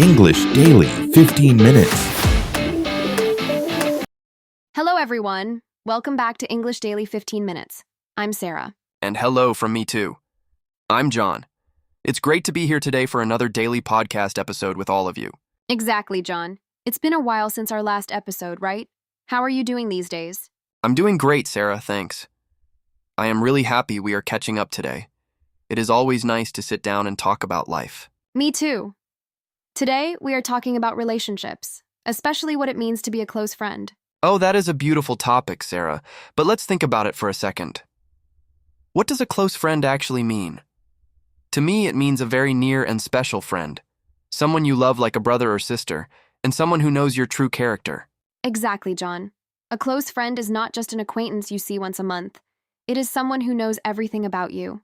English Daily 15 Minutes. Hello, everyone. Welcome back to English Daily 15 Minutes. I'm Sarah. And hello from me too. I'm John. It's great to be here today for another daily podcast episode with all of you. Exactly, John. It's been a while since our last episode, right? How are you doing these days? I'm doing great, Sarah, thanks. I am really happy we are catching up today. It is always nice to sit down and talk about life. Me too. Today, we are talking about relationships, especially what it means to be a close friend. Oh, that is a beautiful topic, Sarah, but let's think about it for a second. What does a close friend actually mean? To me, it means a very near and special friend, someone you love like a brother or sister, and someone who knows your true character. Exactly, John. A close friend is not just an acquaintance you see once a month. It is someone who knows everything about you.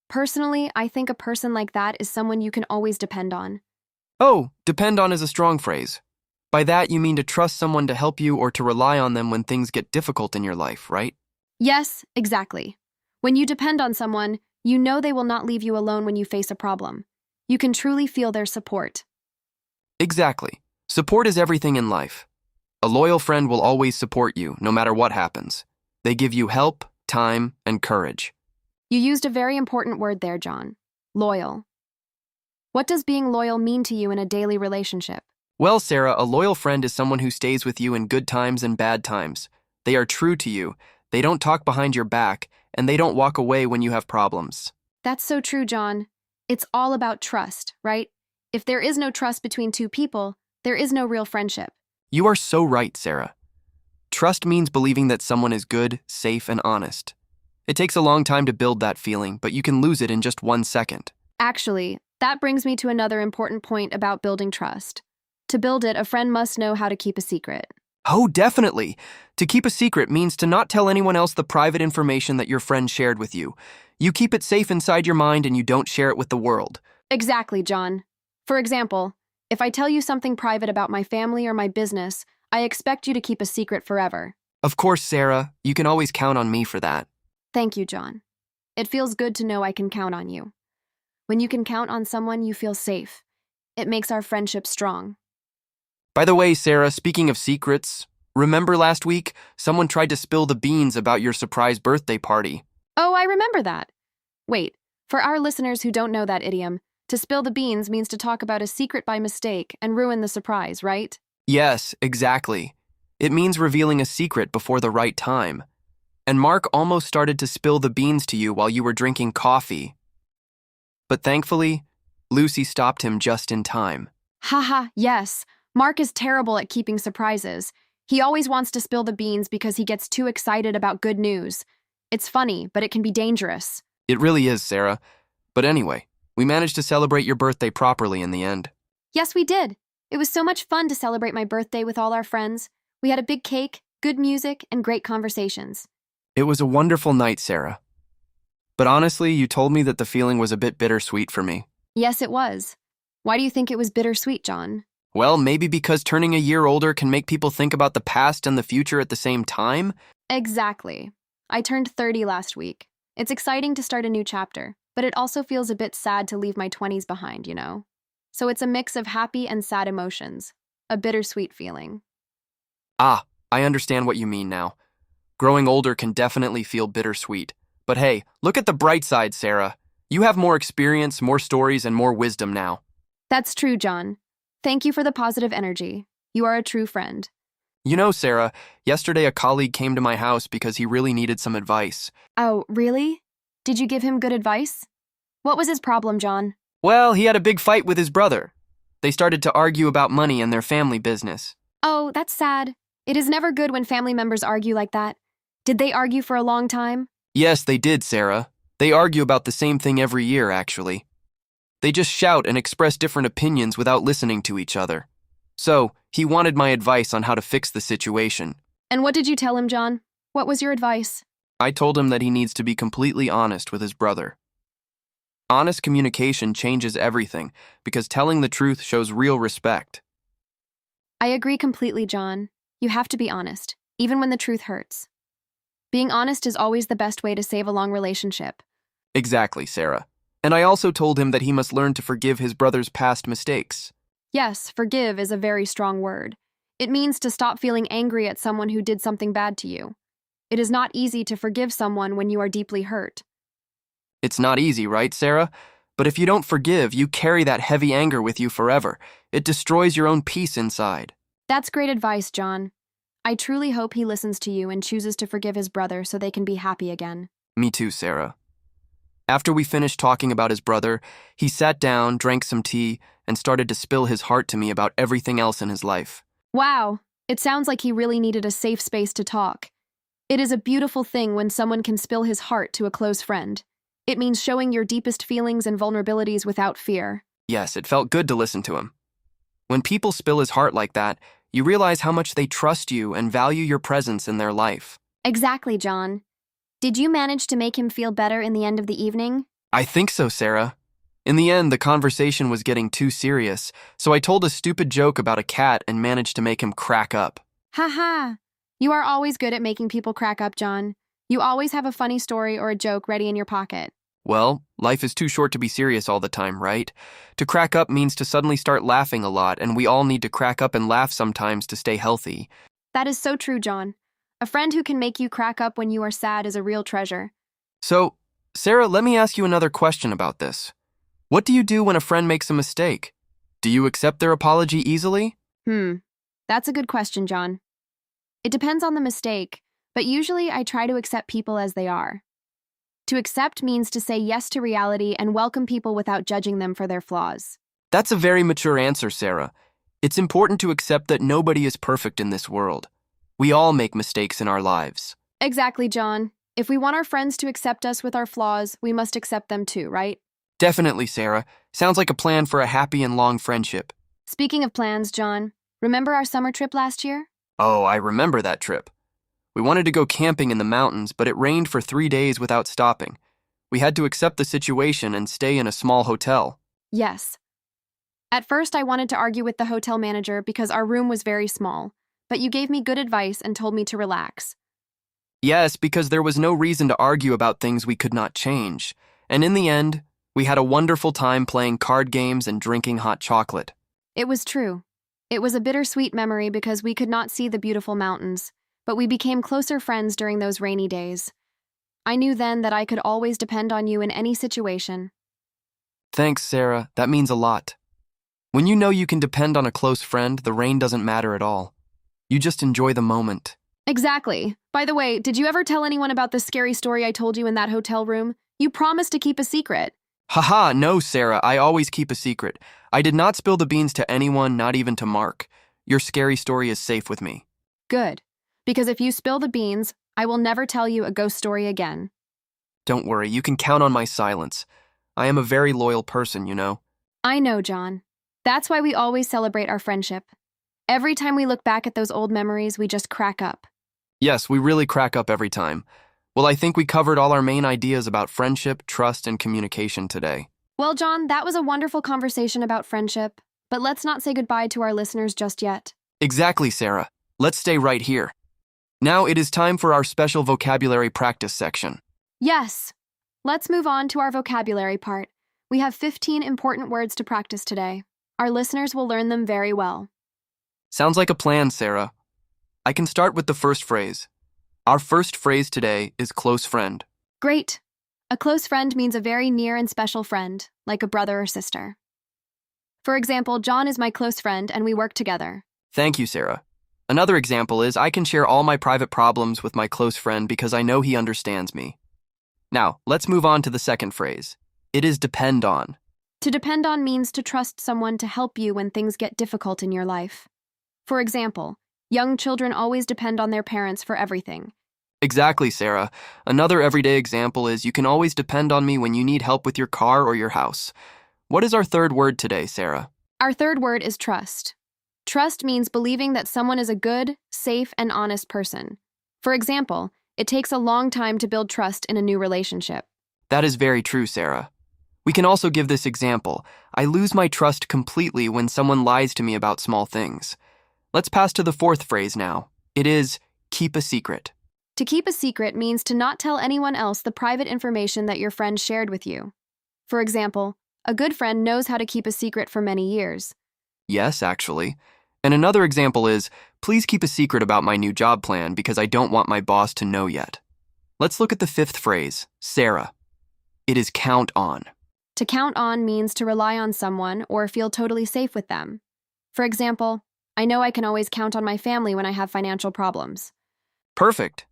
Personally, I think a person like that is someone you can always depend on. Oh, depend on is a strong phrase. By that, you mean to trust someone to help you or to rely on them when things get difficult in your life, right? Yes, exactly. When you depend on someone, you know they will not leave you alone when you face a problem. You can truly feel their support. Exactly. Support is everything in life. A loyal friend will always support you, no matter what happens. They give you help, time, and courage. You used a very important word there, John. Loyal. What does being loyal mean to you in a daily relationship? Well, Sarah, a loyal friend is someone who stays with you in good times and bad times. They are true to you, they don't talk behind your back, and they don't walk away when you have problems. That's so true, John. It's all about trust, right? If there is no trust between two people, there is no real friendship. You are so right, Sarah. Trust means believing that someone is good, safe, and honest. It takes a long time to build that feeling, but you can lose it in just 1 second. Actually, that brings me to another important point about building trust. To build it, a friend must know how to keep a secret. Oh, definitely. To keep a secret means to not tell anyone else the private information that your friend shared with you. You keep it safe inside your mind and you don't share it with the world. Exactly, John. For example, if I tell you something private about my family or my business, I expect you to keep a secret forever. Of course, Sarah, you can always count on me for that. Thank you, John. It feels good to know I can count on you. When you can count on someone, you feel safe. It makes our friendship strong. By the way, Sarah, speaking of secrets, remember last week someone tried to spill the beans about your surprise birthday party? Oh, I remember that. Wait, for our listeners who don't know that idiom, to spill the beans means to talk about a secret by mistake and ruin the surprise, right? Yes, exactly. It means revealing a secret before the right time. And Mark almost started to spill the beans to you while you were drinking coffee. But thankfully, Lucy stopped him just in time. Haha, yes. Mark is terrible at keeping surprises. He always wants to spill the beans because he gets too excited about good news. It's funny, but it can be dangerous. It really is, Sarah. But anyway, we managed to celebrate your birthday properly in the end. Yes, we did. It was so much fun to celebrate my birthday with all our friends. We had a big cake, good music, and great conversations. It was a wonderful night, Sarah. But honestly, you told me that the feeling was a bit bittersweet for me. Yes, it was. Why do you think it was bittersweet, John? Well, maybe because turning a year older can make people think about the past and the future at the same time? Exactly. I turned 30 last week. It's exciting to start a new chapter, but it also feels a bit sad to leave my 20s behind, you know? So it's a mix of happy and sad emotions, a bittersweet feeling. Ah, I understand what you mean now. Growing older can definitely feel bittersweet. But hey, look at the bright side, Sarah. You have more experience, more stories, and more wisdom now. That's true, John. Thank you for the positive energy. You are a true friend. You know, Sarah, yesterday a colleague came to my house because he really needed some advice. Oh, really? Did you give him good advice? What was his problem, John? Well, he had a big fight with his brother. They started to argue about money and their family business. Oh, that's sad. It is never good when family members argue like that. Did they argue for a long time? Yes, they did, Sarah. They argue about the same thing every year, actually. They just shout and express different opinions without listening to each other. So, he wanted my advice on how to fix the situation. And what did you tell him, John? What was your advice? I told him that he needs to be completely honest with his brother. Honest communication changes everything because telling the truth shows real respect. I agree completely, John. You have to be honest, even when the truth hurts. Being honest is always the best way to save a long relationship. Exactly, Sarah. And I also told him that he must learn to forgive his brother's past mistakes. Yes, forgive is a very strong word. It means to stop feeling angry at someone who did something bad to you. It is not easy to forgive someone when you are deeply hurt. It's not easy, right, Sarah? But if you don't forgive, you carry that heavy anger with you forever. It destroys your own peace inside. That's great advice, John. I truly hope he listens to you and chooses to forgive his brother so they can be happy again. Me too, Sarah. After we finished talking about his brother, he sat down, drank some tea, and started to spill his heart to me about everything else in his life. Wow, it sounds like he really needed a safe space to talk. It is a beautiful thing when someone can spill his heart to a close friend. It means showing your deepest feelings and vulnerabilities without fear. Yes, it felt good to listen to him. When people spill his heart like that, you realize how much they trust you and value your presence in their life. Exactly, John. Did you manage to make him feel better in the end of the evening? I think so, Sarah. In the end, the conversation was getting too serious, so I told a stupid joke about a cat and managed to make him crack up. Haha. You are always good at making people crack up, John. You always have a funny story or a joke ready in your pocket. Well, life is too short to be serious all the time, right? To crack up means to suddenly start laughing a lot, and we all need to crack up and laugh sometimes to stay healthy. That is so true, John. A friend who can make you crack up when you are sad is a real treasure. So, Sarah, let me ask you another question about this. What do you do when a friend makes a mistake? Do you accept their apology easily? That's a good question, John. It depends on the mistake, but usually I try to accept people as they are. To accept means to say yes to reality and welcome people without judging them for their flaws. That's a very mature answer, Sarah. It's important to accept that nobody is perfect in this world. We all make mistakes in our lives. Exactly, John. If we want our friends to accept us with our flaws, we must accept them too, right? Definitely, Sarah. Sounds like a plan for a happy and long friendship. Speaking of plans, John, remember our summer trip last year? Oh, I remember that trip. We wanted to go camping in the mountains, but it rained for 3 days without stopping. We had to accept the situation and stay in a small hotel. Yes. At first, I wanted to argue with the hotel manager because our room was very small, but you gave me good advice and told me to relax. Yes, because there was no reason to argue about things we could not change. And in the end, we had a wonderful time playing card games and drinking hot chocolate. It was true. It was a bittersweet memory because we could not see the beautiful mountains, but we became closer friends during those rainy days. I knew then that I could always depend on you in any situation. Thanks, Sarah. That means a lot. When you know you can depend on a close friend, the rain doesn't matter at all. You just enjoy the moment. Exactly. By the way, did you ever tell anyone about the scary story I told you in that hotel room? You promised to keep a secret. Haha, no, Sarah, I always keep a secret. I did not spill the beans to anyone, not even to Mark. Your scary story is safe with me. Good. Because if you spill the beans, I will never tell you a ghost story again. Don't worry, you can count on my silence. I am a very loyal person, you know. I know, John. That's why we always celebrate our friendship. Every time we look back at those old memories, we just crack up. Yes, we really crack up every time. Well, I think we covered all our main ideas about friendship, trust, and communication today. Well, John, that was a wonderful conversation about friendship, but let's not say goodbye to our listeners just yet. Exactly, Sarah. Let's stay right here. Now it is time for our special vocabulary practice section. Yes. Let's move on to our vocabulary part. We have 15 important words to practice today. Our listeners will learn them very well. Sounds like a plan, Sarah. I can start with the first phrase. Our first phrase today is close friend. Great. A close friend means a very near and special friend, like a brother or sister. For example, John is my close friend and we work together. Thank you, Sarah. Another example is I can share all my private problems with my close friend because I know he understands me. Now, let's move on to the second phrase. It is depend on. To depend on means to trust someone to help you when things get difficult in your life. For example, young children always depend on their parents for everything. Exactly, Sarah. Another everyday example is you can always depend on me when you need help with your car or your house. What is our third word today, Sarah? Our third word is trust. Trust means believing that someone is a good, safe, and honest person. For example, it takes a long time to build trust in a new relationship. That is very true, Sarah. We can also give this example. I lose my trust completely when someone lies to me about small things. Let's pass to the fourth phrase now. It is keep a secret. To keep a secret means to not tell anyone else the private information that your friend shared with you. For example, a good friend knows how to keep a secret for many years. Yes, actually. And another example is, please keep a secret about my new job plan because I don't want my boss to know yet. Let's look at the fifth phrase, Sarah. It is count on. To count on means to rely on someone or feel totally safe with them. For example, I know I can always count on my family when I have financial problems. Perfect.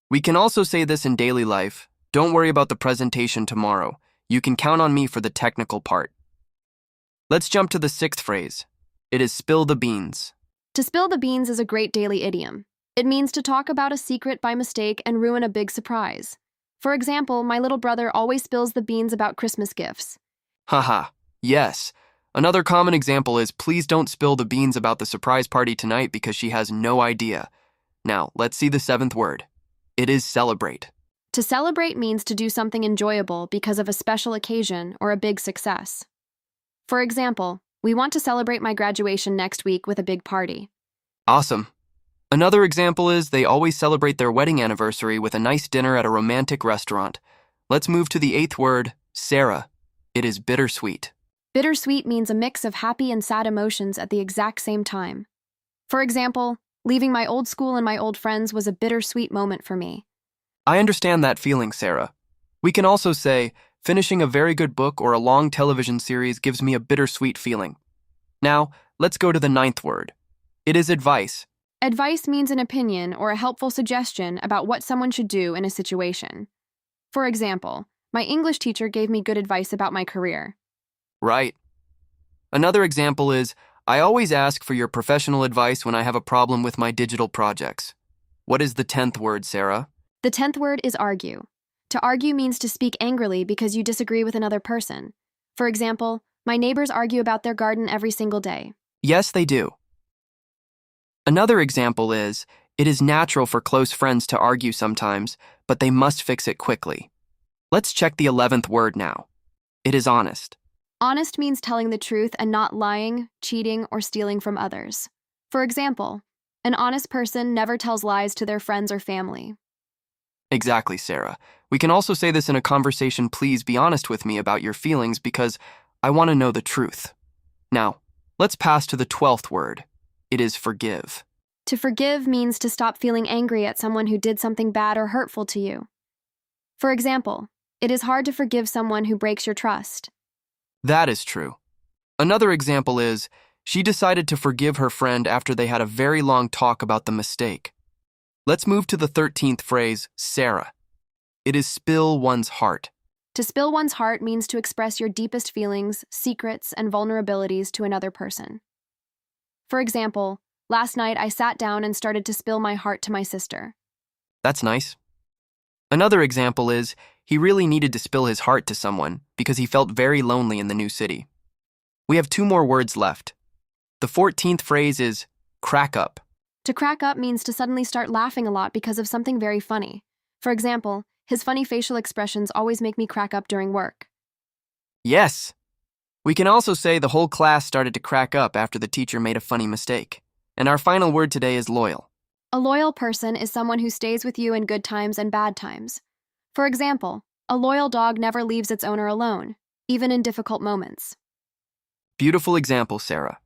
We can also say this in daily life. Don't worry about the presentation tomorrow. You can count on me for the technical part. Let's jump to the sixth phrase. It is spill the beans. To spill the beans is a great daily idiom. It means to talk about a secret by mistake and ruin a big surprise. For example, my little brother always spills the beans about Christmas gifts. Haha, yes. Another common example is please don't spill the beans about the surprise party tonight because she has no idea. Now, let's see the seventh word. It is celebrate. To celebrate means to do something enjoyable because of a special occasion or a big success. For example, we want to celebrate my graduation next week with a big party. Awesome. Another example is they always celebrate their wedding anniversary with a nice dinner at a romantic restaurant. Let's move to the eighth word, Sarah. It is bittersweet. Bittersweet means a mix of happy and sad emotions at the exact same time. For example, leaving my old school and my old friends was a bittersweet moment for me. I understand that feeling, Sarah. We can also say, finishing a very good book or a long television series gives me a bittersweet feeling. Now, let's go to the ninth word. It is advice. Advice means an opinion or a helpful suggestion about what someone should do in a situation. For example, my English teacher gave me good advice about my career. Right. Another example is, I always ask for your professional advice when I have a problem with my digital projects. What is the 10th word, Sarah? The 10th word is argue. To argue means to speak angrily because you disagree with another person. For example, my neighbors argue about their garden every single day. Yes, they do. Another example is, it is natural for close friends to argue sometimes, but they must fix it quickly. Let's check the 11th word now. It is honest. Honest means telling the truth and not lying, cheating, or stealing from others. For example, an honest person never tells lies to their friends or family. Exactly, Sarah. We can also say this in a conversation, please be honest with me about your feelings because I want to know the truth. Now, let's pass to the 12th word. It is forgive. To forgive means to stop feeling angry at someone who did something bad or hurtful to you. For example, it is hard to forgive someone who breaks your trust. That is true. Another example is, she decided to forgive her friend after they had a very long talk about the mistake. Let's move to the 13th phrase, Sarah. It is spill one's heart. To spill one's heart means to express your deepest feelings, secrets, and vulnerabilities to another person. For example, last night I sat down and started to spill my heart to my sister. That's nice. Another example is, he really needed to spill his heart to someone because he felt very lonely in the new city. We have 2 more words left. The 14th phrase is, crack up. To crack up means to suddenly start laughing a lot because of something very funny. For example, his funny facial expressions always make me crack up during work. Yes. We can also say the whole class started to crack up after the teacher made a funny mistake. And our final word today is loyal. A loyal person is someone who stays with you in good times and bad times. For example, a loyal dog never leaves its owner alone, even in difficult moments. Beautiful example, Sarah.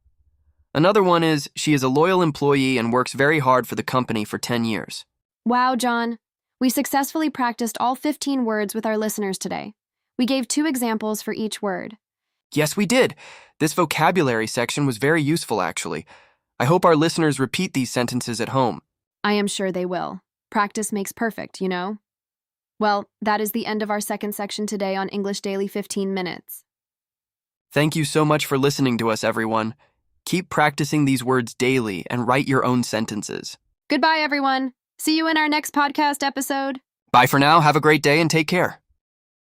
Another one is, she is a loyal employee and works very hard for the company for 10 years. Wow, John. We successfully practiced all 15 words with our listeners today. We gave 2 examples for each word. Yes, we did. This vocabulary section was very useful, actually. I hope our listeners repeat these sentences at home. I am sure they will. Practice makes perfect, you know? Well, that is the end of our second section today on English Daily 15 Minutes. Thank you so much for listening to us, everyone. Keep practicing these words daily and write your own sentences. Goodbye, everyone. See you in our next podcast episode. Bye for now, have a great day, and take care.